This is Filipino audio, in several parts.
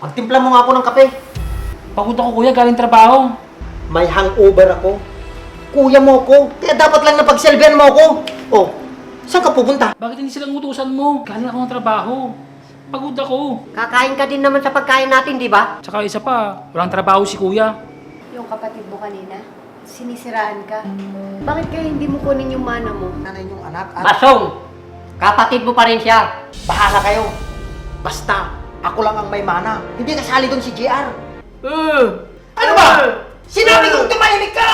Magtimpla mo nga ako ng kape. Pagod ako kuya, galing trabaho. May hangover ako. Kuya mo ko, kaya dapat lang napagselbihan mo ako. Oh, saan ka pupunta? Bakit hindi silang utusan mo? Galing ako ng trabaho. Pagod ako. Kakain ka din naman sa pagkain natin, di ba? Tsaka isa pa, walang trabaho si kuya. Yung kapatid mo kanina, sinisiraan ka. Bakit kaya hindi mo kunin yung mana mo? Nanay yung anak at Masong! Kapatid mo pa rin siya. bahala kayo. Basta, ako lang ang may mana. Hindi kasali doon si JR. Ano ba? Sinabi kong tumahimik ka!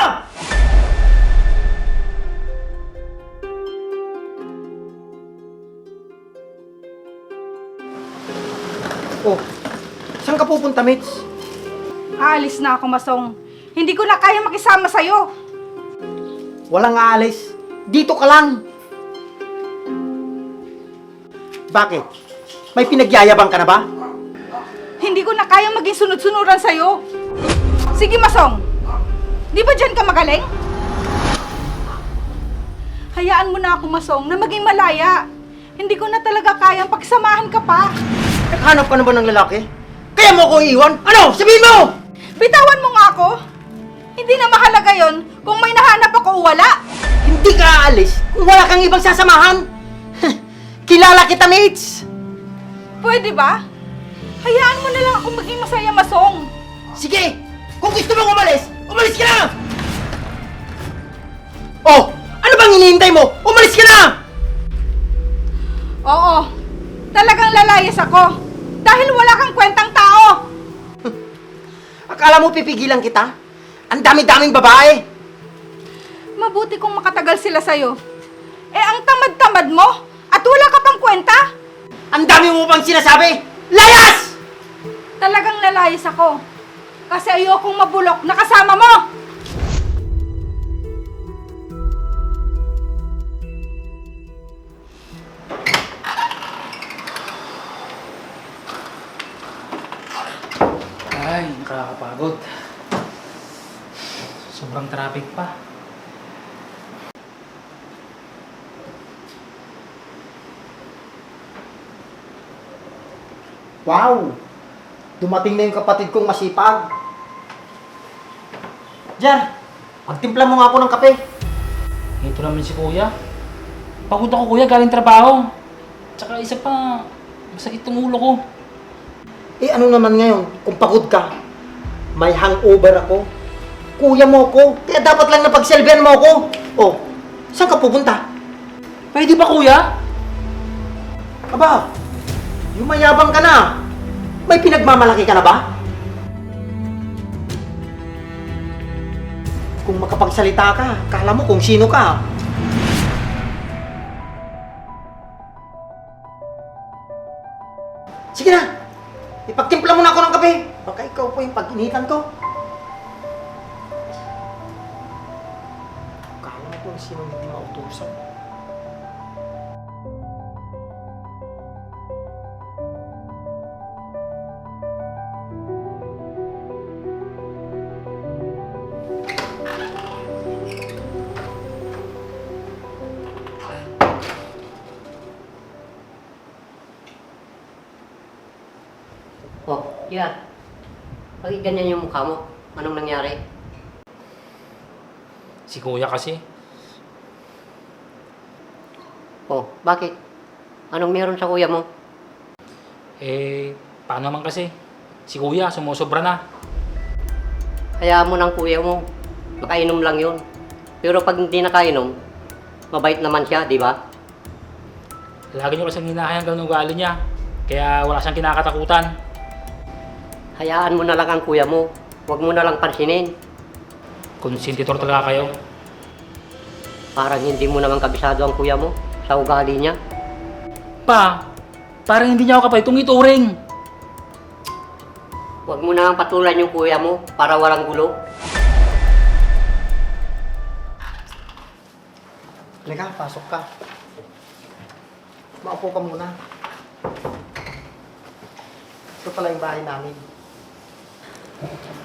Oh, saan ka pupunta, Mitch? Aalis na ako, Masong. Hindi ko na kaya makisama sa'yo. Walang aalis. Dito ka lang. Bakit? May pinagyayabang ka na ba? Hindi ko na kaya maging sunod-sunuran sa'yo. Sige, Masong. Di ba dyan ka magaling? Hayaan mo na ako, Masong, na maging malaya. Hindi ko na talaga kayang pagsamahan ka pa. Naghanap ka na ba ng lalaki? Kaya mo ko iiwan? Ano? Sabihin mo! Bitawan mo nga ako. Hindi na mahalaga yon kung may nahanap ako o wala. Hindi ka aalis kung wala kang ibang sasamahan. Kilala kita, Mitch! Pwede ba? Hayaan mo na lang akong maging masaya, Masong. Sige! Kung gusto mong umalis, umalis ka na! Oh! Ano bang hinihintay mo? Umalis ka na! Oo, talagang lalayas ako. Dahil wala kang kwentang tao. Akala mo pipigilan kita? Ang dami-daming babae! Mabuti kung makatagal sila sa'yo. Eh, ang tamad-tamad mo at wala ka pang kwenta. Ang dami mo pang sinasabi! Layas! Talagang lalayas ako. Kasi ayokong mabulok na kasama mo. Ay, nakakapagod. Sobrang traffic pa. Wow! Dumating na yung kapatid kong masipag. Jar, magtimpla mo nga ako ng kape. Ito naman si kuya. Pagod ako kuya, galing trabaho. Tsaka isa pa, masakit ang ulo ko. Eh ano naman ngayon, kung pagod ka, may hangover ako. Kuya mo ko, kaya dapat lang napagselbihan mo ako. Oh, saan ka pupunta? Pwede ba kuya? Aba, yumayabang ka na. May pinagmamalaki ka na ba? Kung makapagsalita ka, kala mo kung sino ka. Sige na, ipagtimpla mo na ako ng kape. Baka ikaw po yung pag-initan ko. Kala mo kung sino hindi mautusan. Oh, yeah. Bakit ganyan yung mukha mo? Anong nangyari? Si kuya kasi. Oh, bakit? Anong meron sa kuya mo? Eh, paano naman kasi? Si kuya, sumusobra na. Hayaan mo ng kuya mo. Makainom lang yun. Pero pag hindi nakainom, mabait naman siya, di ba? Lagi niyo kasi hinahayang ganun ugali niya. Kaya wala siyang kinakatakutan. Hayaan mo na lang ang kuya mo. Huwag mo na lang pansinin. Konsentitor talaga kayo. Parang hindi mo naman kabisado ang kuya mo sa ugali niya. Pa, parang hindi niya ako kapalitong ituring. Huwag mo na lang patulan yung kuya mo para walang gulo. Halika, pasok ka. Maupo ka muna. Ito pala yung bahay namin.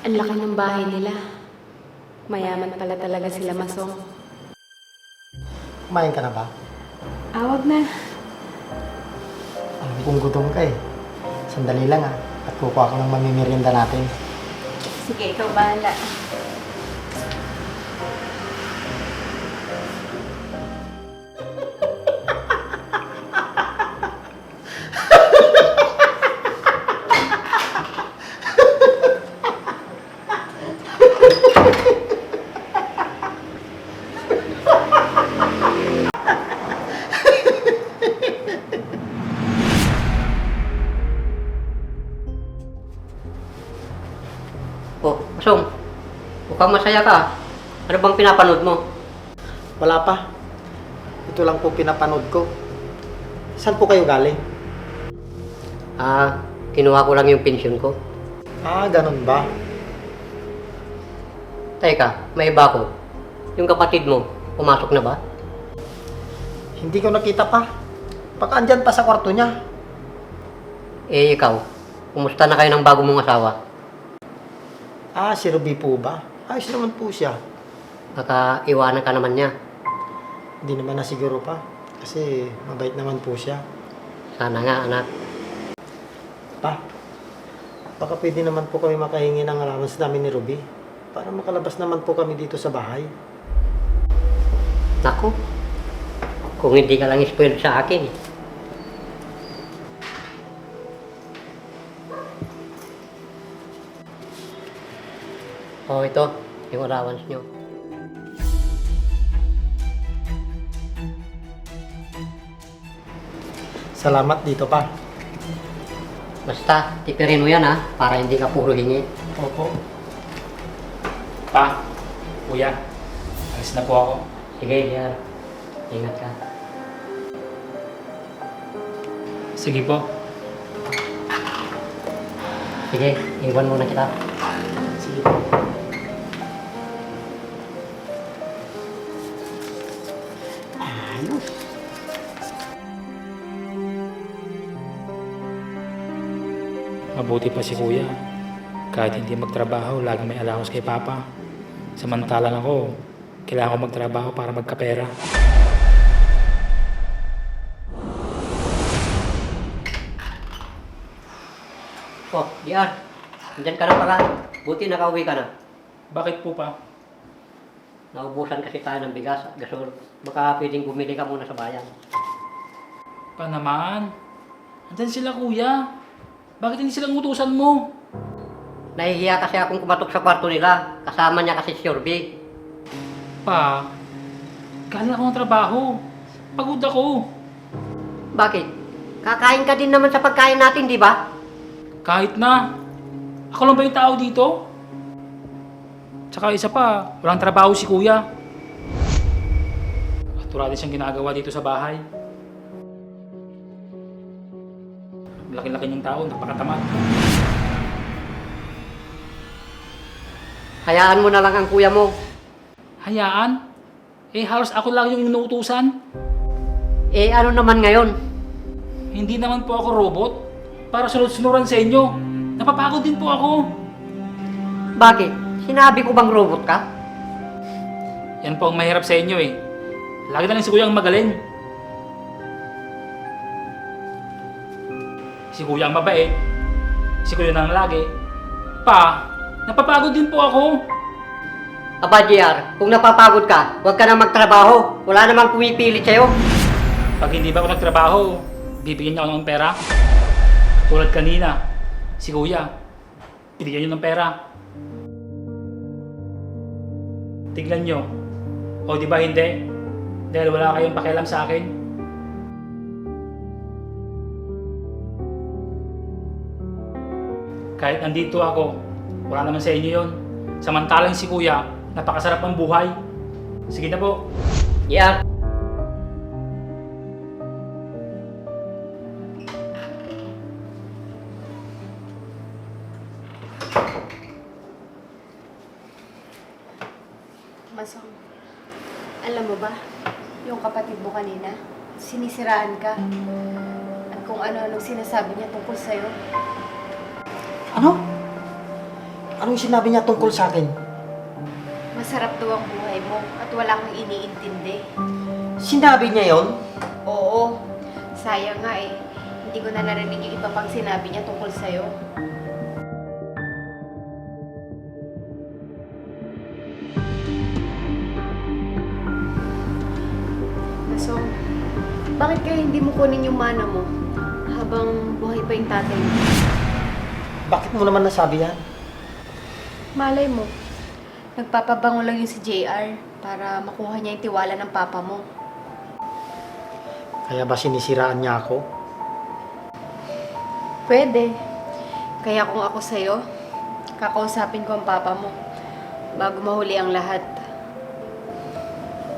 Ang laki ng bahay nila. Mayaman pala talaga sila, Masong. Kumain ka na ba? Awag na. Alam kong gutom ka eh. Sandali lang ah. At kukuha ko ng mamimerienda natin. Sige, ikaw bahala. Oh, Masong, mukhang masaya ka. Ano bang pinapanood mo? Wala pa. Ito lang po pinapanood ko. Saan po kayo galing? Ah, kinuha ko lang yung pensyon ko. Ah, ganun ba? Teka, may iba ko. Yung kapatid mo, pumasok na ba? Hindi ko nakita pa. Baka andyan pa sa kwarto niya. Eh, ikaw, kumusta na kayo ng bago mong asawa? Ah, si Ruby po ba? Ayos naman po siya. Baka iwanan ka naman niya. Hindi naman na siguro pa. Kasi mabait naman po siya. Sana nga, anak. Pa, baka pwede naman po kami makahingi ng allowance namin ni Ruby. Para makalabas naman po kami dito sa bahay. Naku, kung hindi ka lang spoiled sa akin. Oh, ito, yung allowance nyo. Salamat dito pa. Basta, tipirin mo yan ha, para hindi ka puro hingi. Opo. Pa, kuya, alis na po ako. Sige, Jar. Ingat ka. Sige po. Sige, iwan muna kita. Sige po. Mabuti pa si kuya. Kahit hindi magtrabaho, laging may allowance kay papa. Samantalang ako, kailangan ko magtrabaho para magkapera. Oh, Jar. Andyan ka na pala. Buti nakauwi ka na. Bakit po pa? Naubusan kasi tayo ng bigas at gasol. Baka pwedeng bumili ka muna sa bayan. Pa naman. Andyan sila kuya. Bakit hindi silang utusan mo? Nahihiya kasi akong kumatok sa kwarto nila. Kasama niya kasi si Yorby. Pa, galing ako ng trabaho. Pagod ako. Bakit? Kakain ka din naman sa pagkain natin, di ba? Kahit na. Ako lang ba yung tao dito? Tsaka isa pa, walang trabaho si kuya. At wala din siyang ginagawa dito sa bahay. Laki-laki niyang tao, napakatamad. Hayaan mo na lang ang kuya mo. Hayaan? Eh halos ako lang yung inuutusan. Eh, ano naman ngayon? Hindi naman po ako robot para sunod-sunuran sa inyo. Napapagod din po ako. Bakit? Sinabi ko bang robot ka? Yan po ang mahirap sa inyo eh. Lagi na lang si kuya ang magaling. Si kuya ang mabait. Si kuya na ang lagi. Pa, napapagod din po ako. Aba, JR, kung napapagod ka, huwag ka na magtrabaho. Wala namang pumipilit sa'yo. Pag hindi ba ako nagtrabaho, bibigyan niya ako ng pera. Tulad kanina, si kuya, binigyan niyo ng pera. Tignan niyo. O di ba hindi? Dahil wala kayong pakialam sa akin. Kahit nandito ako, wala naman sa inyo yon. Samantalang si kuya, napakasarap ang buhay. Sige na po. JR, Masong, alam mo ba, yung kapatid mo kanina, sinisiraan ka. At kung ano-anong sinasabi niya tungkol sa'yo. Ano? Anong sinabi niya tungkol sa akin? Masarap daw ang buhay mo at wala kang iniintindi. Sinabi niya yon? Oo, sayang nga eh. Hindi ko na narinig yung iba pang sinabi niya tungkol sa'yo. Bakit kaya hindi mo kunin yung mana mo habang buhay pa yung tatay mo? Bakit mo naman nasabi yan? Malay mo, nagpapabango lang yung si JR para makuha niya yung tiwala ng papa mo. Kaya ba sinisiraan niya ako? Pwede. Kaya kung ako sa'yo, kakausapin ko ang papa mo bago mahuli ang lahat.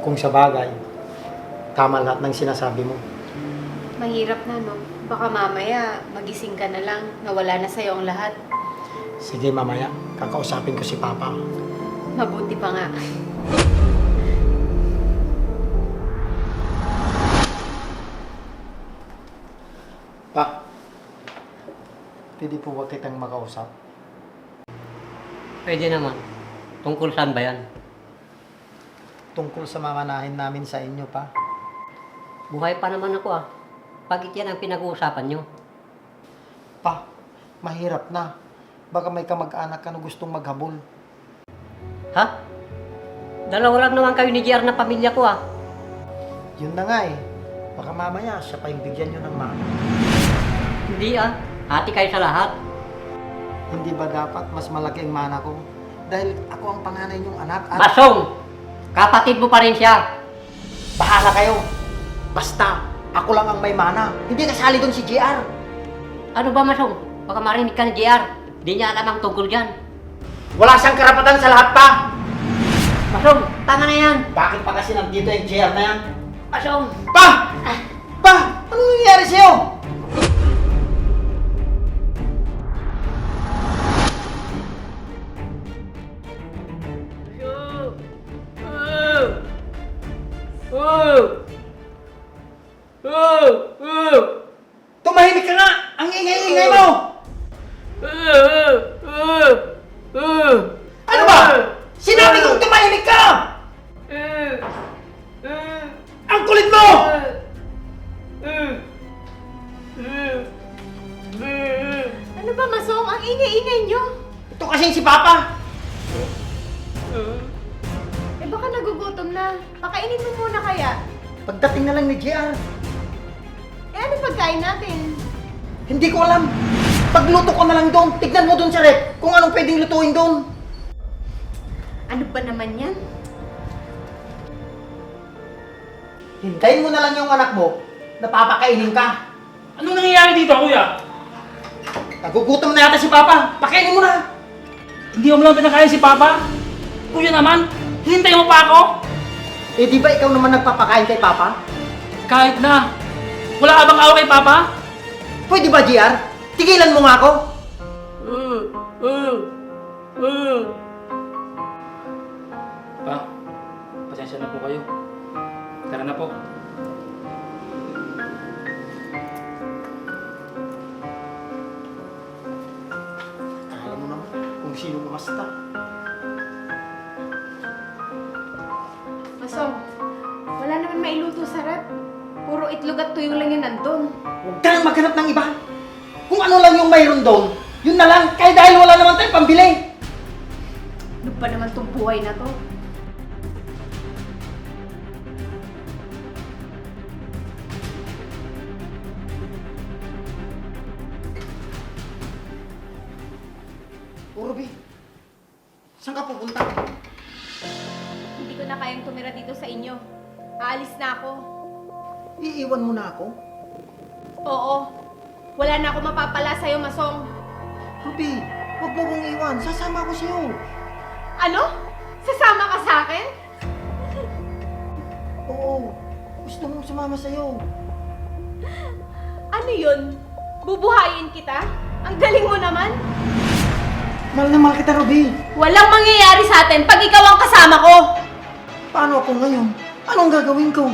Kung sa bagay, tama lahat ng sinasabi mo. Mahirap na, no? Baka mamaya magising ka na lang, nawala na sa'yo ang lahat. Sige mamaya, kakausapin ko si Papa. Mabuti pa nga. Pa, pwede po ba kitang makausap? Pwede naman. Tungkol saan ba yan? Tungkol sa mamanahin namin sa inyo, Pa. Buhay pa naman ako ah. Bakit yan ang pinag-uusapan nyo? Pa, mahirap na. Baka may kamag-anak ka na gustong maghabol. Ha? Dalawa lang naman kayo ni JR na pamilya ko ah. Yun na nga eh. Baka mamaya siya pa yung bigyan nyo ng mana. Hindi ah. Hati kayo sa lahat. Hindi ba dapat mas malaki ang mana ko? Dahil ako ang panganay niyong anak at... Basong! Kapatid mo pa rin siya. Bahala kayo! Basta, ako lang ang may mana. Hindi kasali doon si JR. Ano ba Masong? Baka marinig ka ni JR. Hindi niya alam ang tungkol dyan. Wala siyang karapatan sa lahat, Pa! Masong, tama na yan. Bakit pa kasi nandito yung JR na yan? Masong! Pa! Pa! Anong nangyayari sa'yo? Tumahimik ka nga! Ang ingay-ingay mo! Ano ba? Sinabi kong tumahimik ka! Ang kulit mo! Ano ba, Masong? Ang ingay-ingay niyo. Ito kasing si Papa! Eh baka nagugutom na. Pakainin mo muna kaya. Pagdating na lang ni JR, Eh ano pagkain natin? hindi ko alam. Pagluto ko na lang doon. Tignan mo doon sa rep kung anong pwedeng lutuin doon. Ano ba naman yan? Hintayin mo na lang yung anak mo na papakainin ka. Anong nangyayari dito, kuya? Nagugutom na yata si Papa. Pakainin mo na. Hindi mo lang pinakain si Papa? Kuya naman, hintay mo pa ako? Eh di ba ikaw naman nagpapakain kay Papa? Kahit na. Wala ka bang awa kay Papa? Pwede ba, JR? Tigilan mo nga ako. Pa, pasensya na po kayo. Tara na po. Alam mo naman kung sino bumasta. Masong, wala naman mailuto sa rep. Puro itlog at tuyo lang yun nandun. Huwag ka nang maghanap ng iba. Kung ano lang yung mayroon doon, yun na lang. Kaya dahil wala naman tayong pambili. Ano ba naman tong buhay na to? O Ruby, saan ka pupunta? Hindi ko na kayang tumira dito sa inyo. Aalis na ako. Iiwan mo na ako? Oo. Wala na ako mapapala sa'yo, Masong. Ruby, huwag mo kong iwan. Sasama ako sa'yo. Ano? Sasama ka sa akin? Oo, gusto mong sumama sa'yo. Ano yun? Bubuhayin kita? Ang galing mo naman. Mahal na mahal kita, Ruby. Walang mangyayari sa atin pag ikaw ang kasama ko. Paano ako ngayon? Anong gagawin ko?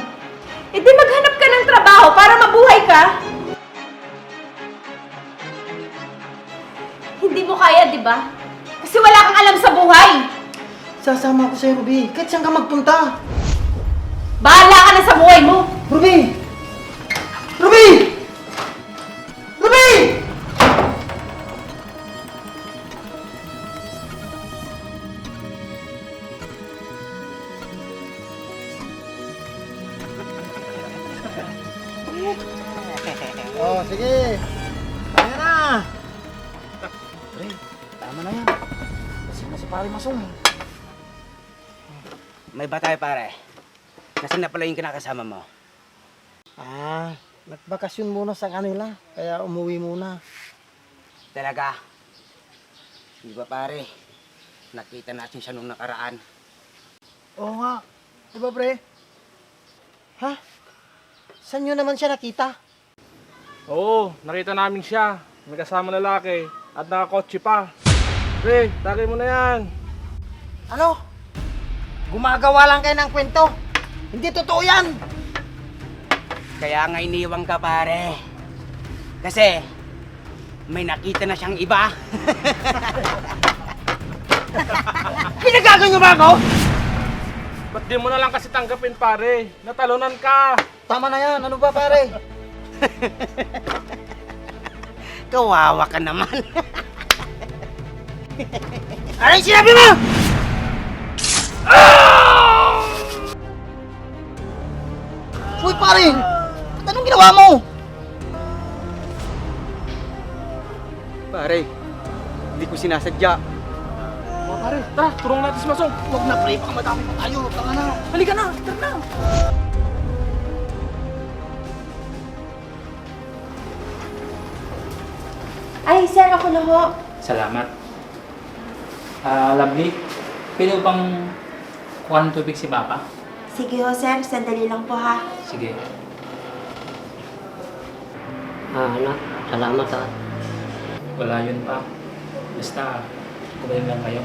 E di maghanap ka ng trabaho para mabuhay ka. Hindi mo kaya, di ba? Kasi wala kang alam sa buhay. Sasama ako sa'yo, Ruby. Kahit saan ka magpunta. Bahala ka na sa buhay mo. Ruby! Ruby! Ruby! sige. Kaya na. Pre, tama na yan. Kasi na si pare Masong. May ba tayo pare? Nasaan na pala yung kinakasama mo? Nagbakasyon muna sa kanila. Kaya umuwi muna. Talaga? Di ba pare? Nakita natin siya nung nakaraan. Oo nga. Di ba, pre? Ha? Saan nyo naman siya nakita? Oo, nakita namin siya. May kasama lalaki at nakakotse pa. Pre, tagay mo na yan. Ano? Gumagawa lang kayo ng kwento. Hindi totoo yan. Kaya nga iniwang ka pare. Kasi may nakita na siyang iba. Pinagaganyo ba ako? Ba't di mo na lang kasi tanggapin pare? Natalunan ka. Tama na yan. Ano ba, pare? Kawawa ka naman. Ano yung sinabi mo? Uy, pare! Ba't anong ginawa mo? Pare, hindi ko sinasadya. Mga pare, tara, turong natin si Masong. Huwag na, pre. Baka madami pa tayo. Tama na. Halika na, tara na. Ay, sir, ako na ho. Salamat. Lovely, pwede bang kuha ng tubig si Papa? Sige ho, sir. Sandali lang po ha. Sige. Anak, salamat ha. Wala yun pa. Basta, kumain lang kayo.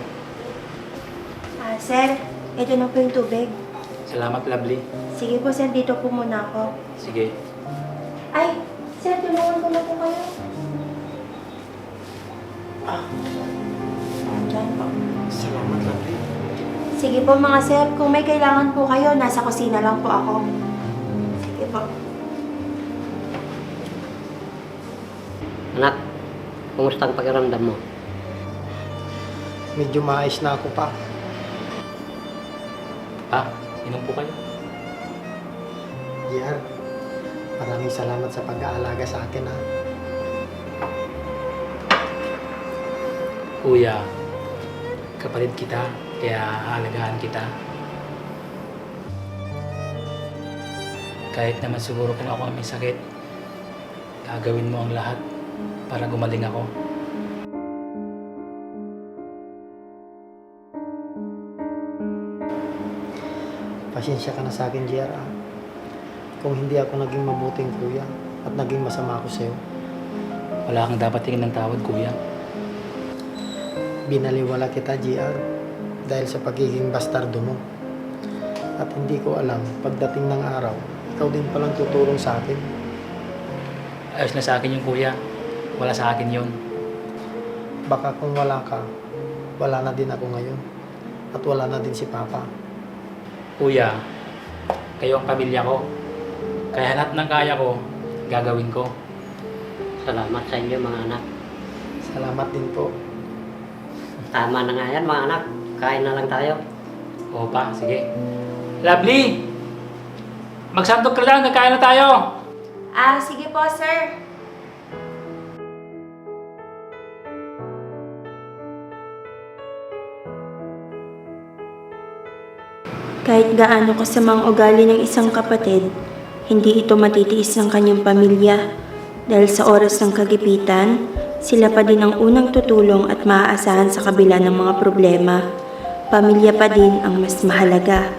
Sir, ito na po yung tubig. Salamat, Lovely. Sige po, sir. Dito po muna ako. Sige. Ay, sir, tulungan ko na po kayo. Diyan po. Salamat, Lovely. Sige po mga sir, kung may kailangan po kayo, nasa kusina lang po ako. Sige po. Anak, kumusta ang pakiramdam mo? Medyo maayos na ako pa. Pa, inom po kayo. JR, maraming salamat sa pag-aalaga sa akin, ha. Kuya, kapatid kita, kaya aalagaan kita. Kahit naman siguro kung ako ang may sakit, gagawin mo ang lahat para gumaling ako. Pasensya ka na sa akin, JR, ha. Kung hindi ako naging mabuting kuya at naging masama ako sa'yo, Wala kang dapat tingin ng tawad, kuya. binaliwala kita, JR, dahil sa pagiging bastardo mo. At hindi ko alam, pagdating ng araw, ikaw din palang tutulong sa akin. Ayos na sa akin yung kuya. Wala sa akin yun. Baka kung wala ka, wala na din ako ngayon. At wala na din si Papa. Kuya, kayo ang pamilya ko. Kaya lahat ng kaya ko, gagawin ko. Salamat sa inyo mga anak. Salamat din po. Tama na nga yan mga anak. Kain na lang tayo. Oo pa, sige. Lovely! Magsandok ka lang, nagkain na tayo! Sige po, sir. Kahit gaano kasamang ugali ng isang kapatid, hindi ito matitiis ng kanyang pamilya. Dahil sa oras ng kagipitan, sila pa din ang unang tutulong at maaasahan sa kabila ng mga problema. Pamilya pa din ang mas mahalaga.